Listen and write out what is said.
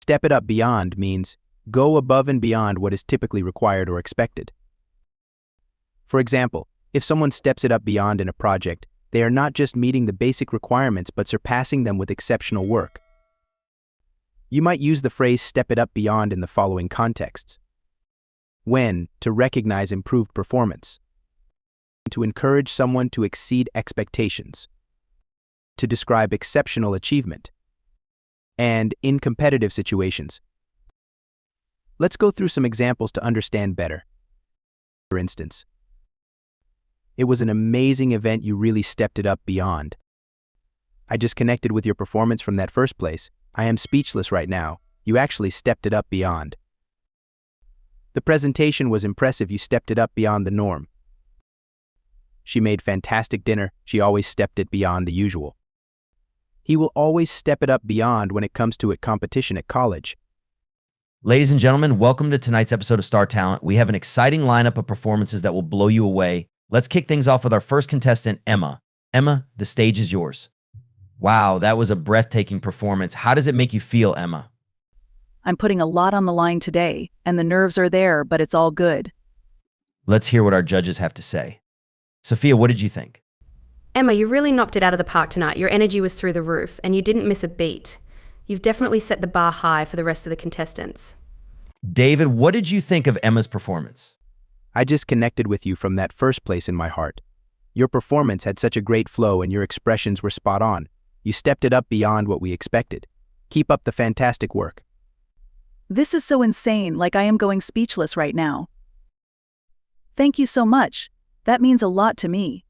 Step it up beyond means go above and beyond what is typically required or expected. For example, if someone steps it up beyond in a project, they are not just meeting the basic requirements but surpassing them with exceptional work. You might use the phrase step it up beyond in the following contexts. When, to recognize improved performance. To encourage someone to exceed expectations. To describe exceptional achievement. And in competitive situations. Let's go through some examples to understand better. For instance, it was an amazing event, you really stepped it up beyond. I just connected with your performance from that first place. I am speechless right now. You actually stepped it up beyond. The presentation was impressive, you stepped it up beyond the norm. She made fantastic dinner, she always stepped it beyond the usual. He will always step it up beyond when it comes to a competition at college. Ladies and gentlemen, welcome to tonight's episode of Star Talent. We have an exciting lineup of performances that will blow you away. Let's kick things off with our first contestant, Emma. Emma, the stage is yours. Wow, that was a breathtaking performance. How does it make you feel, Emma? I'm putting a lot on the line today, and the nerves are there, but it's all good. Let's hear what our judges have to say. Sophia, what did you think? Emma, you really knocked it out of the park tonight. Your energy was through the roof, and you didn't miss a beat. You've definitely set the bar high for the rest of the contestants. David, what did you think of Emma's performance? I just connected with you from that first place in my heart. Your performance had such a great flow and your expressions were spot on. You stepped it up beyond what we expected. Keep up the fantastic work. This is so insane, like I am going speechless right now. Thank you so much. That means a lot to me.